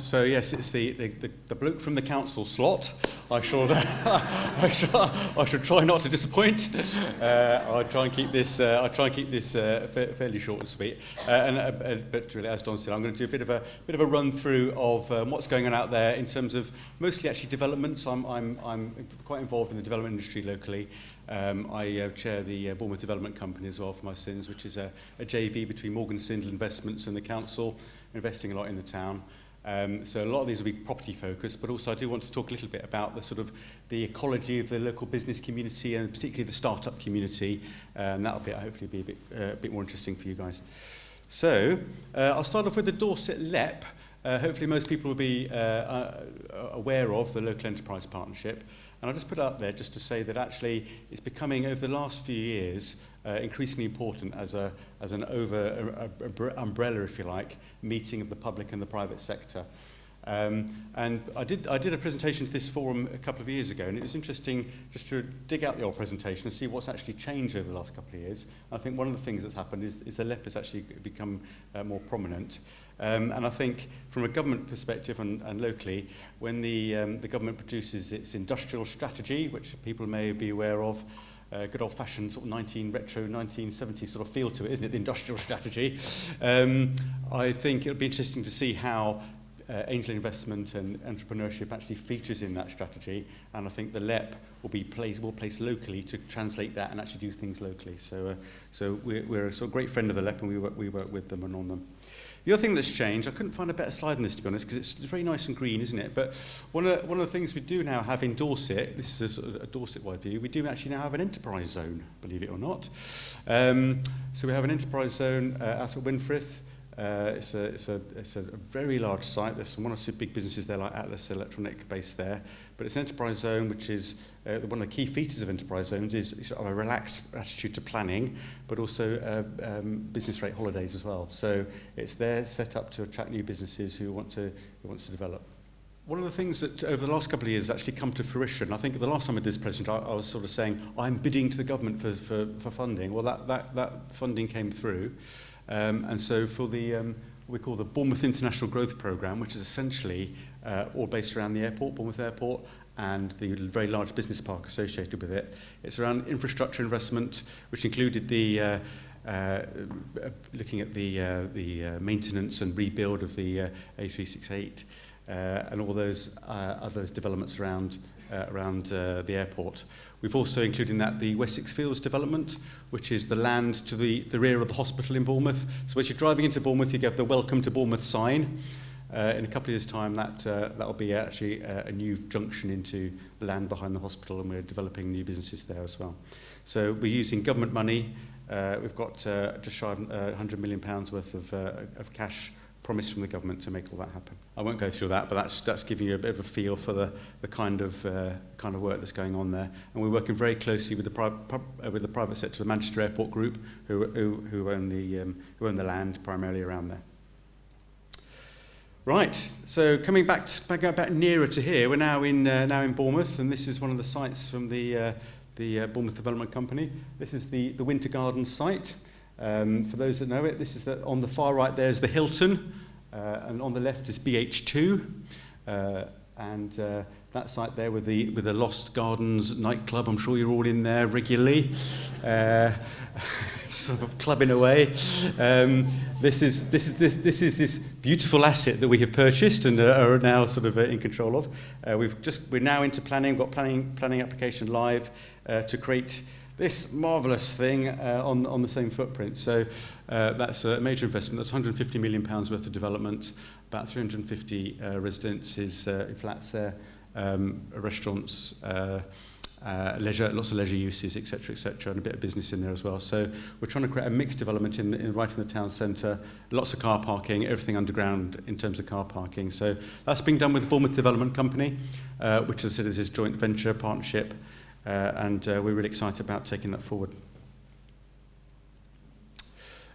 So yes, it's the bloke from the council slot. I should try not to disappoint. I'll try and keep this. Fairly short and sweet. But really, as Don said, I'm going to do a bit of a run through of what's going on out there in terms of mostly actually developments. I'm quite involved in the development industry locally. I chair the Bournemouth Development Company as well for my sins, which is a JV between Morgan Sindall Investments and the council, investing a lot in the town. So a lot of these will be property focused, but also I do want to talk a little bit about the sort of the ecology of the local business community and particularly the startup community. That'll be hopefully be a bit more interesting for you guys. So I'll start off with the Dorset LEP. Hopefully most people will be aware of the Local Enterprise Partnership. And I'll just put it up there just to say that actually it's becoming, over the last few years, increasingly important as an umbrella, if you like, meeting of the public and the private sector. And I did a presentation to this forum a couple of years ago, and it was interesting just to dig out the old presentation and see what's actually changed over the last couple of years. I think one of the things that's happened is the LEP has actually become more prominent. And I think from a government perspective and locally, when the government produces its industrial strategy, which people may be aware of, good old-fashioned sort of retro 1970s sort of feel to it, isn't it, the industrial strategy? I think it'll be interesting to see how angel investment and entrepreneurship actually features in that strategy, and I think the LEP will be placed locally to translate that and actually do things locally. So we're a sort of great friend of the LEP, and we work with them and on them. The other thing that's changed, I couldn't find a better slide than this, to be honest, because it's very nice and green, isn't it? But one of the things we do now have in Dorset, this is a sort of a Dorset-wide view, we do actually now have an enterprise zone, believe it or not. So we have an enterprise zone out at Winfrith. It's a very large site. There's one or two big businesses there, like Atlas Electronic, based there. But it's an enterprise zone, which is one of the key features of enterprise zones is sort of a relaxed attitude to planning, but also business rate holidays as well. So it's there set up to attract new businesses who want to develop. One of the things that over the last couple of years has actually come to fruition, I think the last time I did this presentation, I was sort of saying, I'm bidding to the government for funding. Well, that funding came through. And so for the what we call the Bournemouth International Growth Programme, which is essentially all based around the airport, Bournemouth Airport, and the very large business park associated with it. It's around infrastructure investment, which included the looking at the maintenance and rebuild of the A368 and all those other developments around the airport. We've also included in that the Wessex Fields development, which is the land to the rear of the hospital in Bournemouth. So as you're driving into Bournemouth, you get the Welcome to Bournemouth sign. In a couple of years' time, that'll be actually a new junction into the land behind the hospital, and we're developing new businesses there as well. So we're using government money. We've got just shy of £100 million worth of cash promised from the government to make all that happen. I won't go through that, but that's giving you a bit of a feel for the kind of work that's going on there. And we're working very closely with the private sector, the Manchester Airport Group, who own the land primarily around there. Right. So coming back nearer to here, we're now in Bournemouth, and this is one of the sites from the Bournemouth Development Company. This is the Winter Garden site. For those that know it, this is on the far right there is the Hilton, and on the left is BH2, and that site there with the Lost Gardens nightclub. I'm sure you're all in there regularly, sort of clubbing away. This is this beautiful asset that we have purchased and are now sort of in control of. We're now into planning. We've got planning application live to create this marvellous thing on the same footprint. So that's a major investment. That's £150 million worth of development, about 350 residences in flats there, restaurants, leisure, lots of leisure uses, etc., and a bit of business in there as well. So we're trying to create a mixed development right in the town centre, lots of car parking, everything underground in terms of car parking. So that's being done with the Bournemouth Development Company, which as I said is this joint venture partnership. And we're really excited about taking that forward.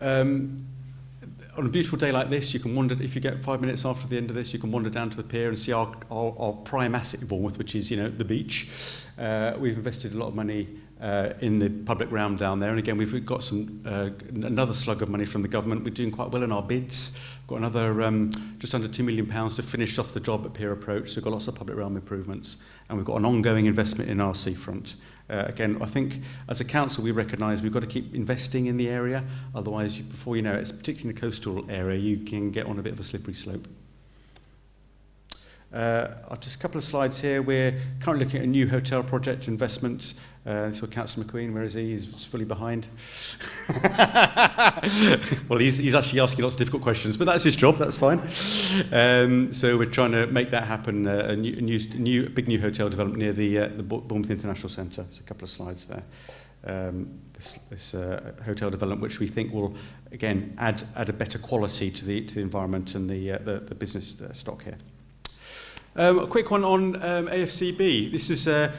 On a beautiful day like this, you can wander, if you get 5 minutes after the end of this, you can wander down to the pier and see our prime asset in Bournemouth, which is, the beach. We've invested a lot of money in the public realm down there. And again, we've got some another slug of money from the government. We're doing quite well in our bids. Got another just under £2 million to finish off the job at Peer Approach. So we've got lots of public realm improvements. And we've got an ongoing investment in our seafront. Again, I think as a council, we recognise we've got to keep investing in the area. Otherwise, before you know it, particularly in the coastal area, you can get on a bit of a slippery slope. Just a couple of slides here. We're currently looking at a new hotel project investment. So Councillor McQueen, where is he? He's fully behind. Well, he's actually asking lots of difficult questions, but that's his job. That's fine. So we're trying to make that happen. A big new hotel development near the Bournemouth International Centre. So a couple of slides there. This hotel development, which we think will again add a better quality to the environment and the business stock here. A quick one on AFCB. This is I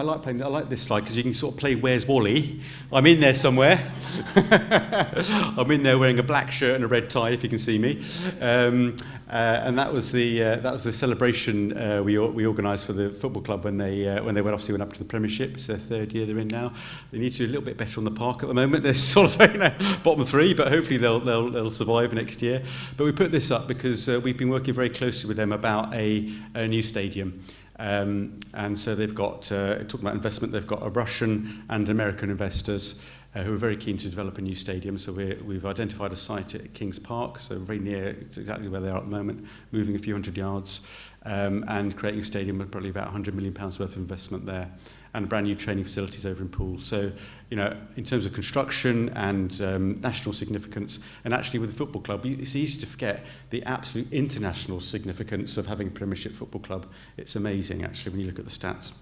like this slide because you can sort of play Where's Wally. I'm in there somewhere. I'm in there wearing a black shirt and a red tie, if you can see me. And that was the celebration we organised for the football club when they obviously went up to the Premiership. It's their third year they're in now. They need to do a little bit better on the park at the moment. They're sort of bottom three, but hopefully they'll survive next year. But we put this up because we've been working very closely with them about a new stadium. And so they've got, talking about investment, they've got a Russian and American investors who are very keen to develop a new stadium. So we've identified a site at Kings Park, so very near to exactly where they are at the moment, moving a few hundred yards, and creating a stadium with probably about £100 million worth of investment there, and brand new training facilities over in Poole. So, you know, in terms of construction and national significance, and actually with the football club, it's easy to forget the absolute international significance of having a Premiership football club. It's amazing, actually, when you look at the stats.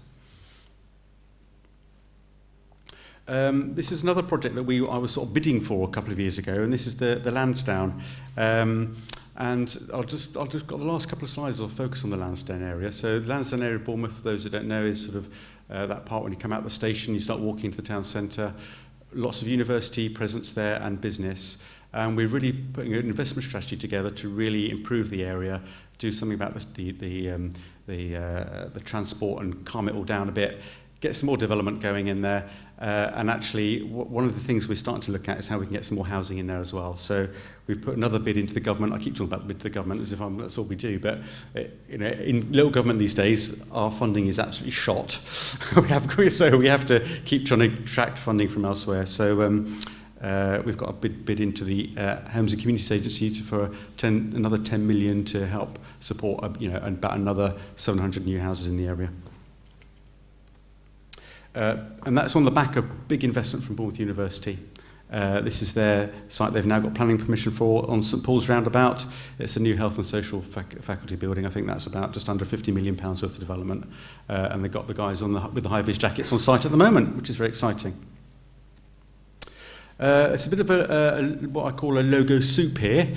This is another project that I was sort of bidding for a couple of years ago, and this is the Lansdowne. And I'll just got the last couple of slides. I'll focus on the Lansdowne area. So the Lansdowne area of Bournemouth, for those that don't know, is sort of that part when you come out the station, you start walking into the town centre. Lots of university presence there and business. And we're really putting an investment strategy together to really improve the area, do something about the transport and calm it all down a bit, get some more development going in there. And actually, one of the things we're starting to look at is how we can get some more housing in there as well. So we've put another bid into the government. I keep talking about the bid to the government as if that's all we do. But you know, in local government these days, our funding is absolutely shot. So we have to keep trying to attract funding from elsewhere. So we've got a bid into the Homes and Communities Agency for another 10 million to help support about another 700 new houses in the area. And that's on the back of big investment from Bournemouth University. This is their site they've now got planning permission for on St Paul's Roundabout. It's a new health and social faculty building. I think that's about just under £50 million worth of development. And they've got the guys with the high-vis jackets on site at the moment, which is very exciting. It's a bit of what I call a logo soup here.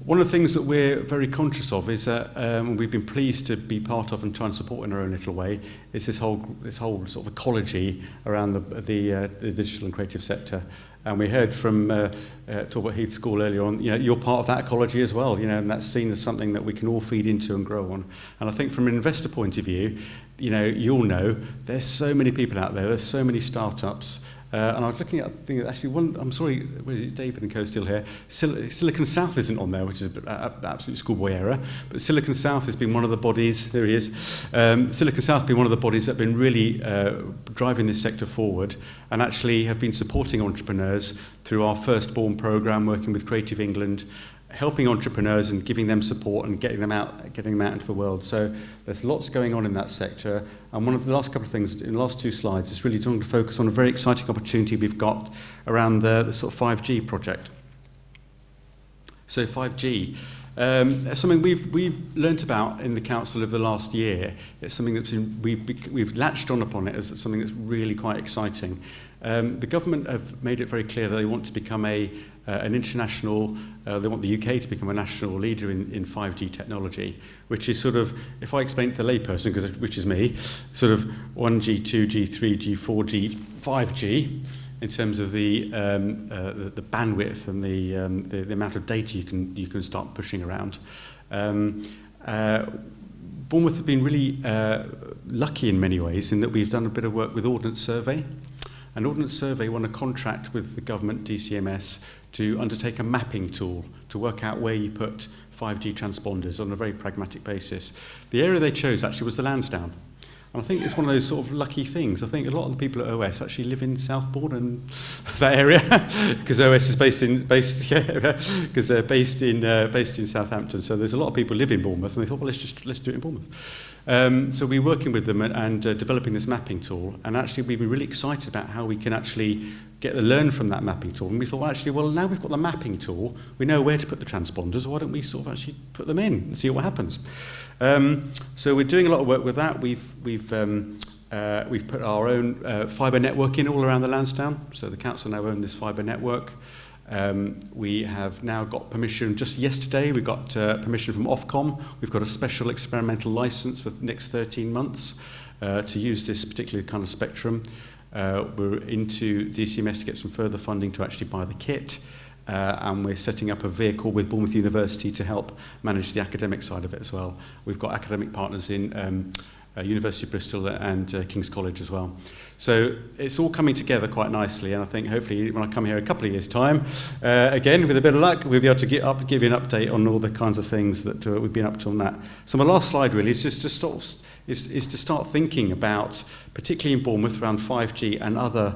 One of the things that we're very conscious of is that we've been pleased to be part of and try and support in our own little way is this whole sort of ecology around the digital and creative sector. And we heard from Talbot Heath School earlier on, you're part of that ecology as well, and that's seen as something that we can all feed into and grow on. And I think from an investor point of view, you'll know there's so many people out there, there's so many startups. And I was looking at a thing that actually I'm sorry, where is David and co still here? Silicon South isn't on there, which is an absolute schoolboy error. But Silicon South has been one of the bodies, there he is. Silicon South has been one of the bodies that have been really driving this sector forward and actually have been supporting entrepreneurs through our Firstborn programme, working with Creative England, helping entrepreneurs and giving them support and getting them out into the world. So there's lots going on in that sector. And one of the last couple of things in the last two slides is really trying to focus on a very exciting opportunity we've got around the sort of 5G project. So 5G, something we've learnt about in the council over the last year. It's something that's we've latched on upon it as something that's really quite exciting. The government have made it very clear that they want to become an international, they want the UK to become a national leader in 5G technology, which is sort of, if I explain it to the layperson, which is me, sort of 1G, 2G, 3G, 4G, 5G, in terms of the bandwidth and the amount of data you can start pushing around. Bournemouth has been really lucky in many ways in that we've done a bit of work with Ordnance Survey. And Ordnance Survey won a contract with the government, DCMS, to undertake a mapping tool to work out where you put 5G transponders on a very pragmatic basis. The area they chose actually was the Lansdowne. And I think it's one of those sort of lucky things. I think a lot of the people at OS actually live in Southbourne and that area, because OS is based in Southampton. So there's a lot of people live in Bournemouth, and they thought, well, let's do it in Bournemouth. So we're working with them and developing this mapping tool. And actually, we've been really excited about how we can actually learn from that mapping tool. And we thought, well, now we've got the mapping tool, we know where to put the transponders. Why don't we sort of actually put them in and see what happens? So we're doing a lot of work with that. We've put our own fibre network in all around the Lansdowne. So the council now own this fibre network. We have now got permission, just yesterday we got permission from Ofcom. We've got a special experimental licence for the next 13 months to use this particular kind of spectrum. We're into DCMS to get some further funding to actually buy the kit. And we're setting up a vehicle with Bournemouth University to help manage the academic side of it as well. We've got academic partners in University of Bristol and King's College as well. So it's all coming together quite nicely, and I think hopefully when I come here a couple of years' time, again, with a bit of luck, we'll be able to give you an update on all the kinds of things that we've been up to on that. So my last slide really is just to start thinking about, particularly in Bournemouth, around 5G and other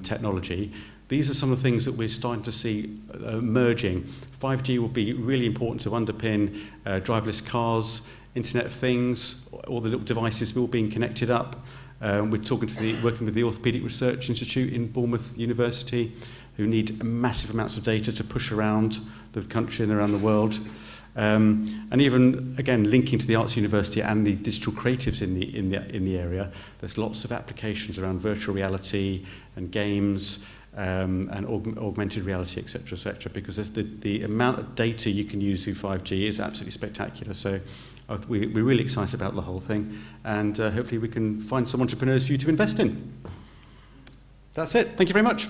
technology. These are some of the things that we're starting to see merging. 5G will be really important to underpin driverless cars, Internet of Things, all the little devices all being connected up. We're working with the Orthopaedic Research Institute in Bournemouth University, who need massive amounts of data to push around the country and around the world. And even, again, linking to the Arts University and the digital creatives in the area, there's lots of applications around virtual reality and games, and augmented reality, etc., because the amount of data you can use through 5G is absolutely spectacular. So we're really excited about the whole thing, and hopefully we can find some entrepreneurs for you to invest in. That's it. Thank you very much.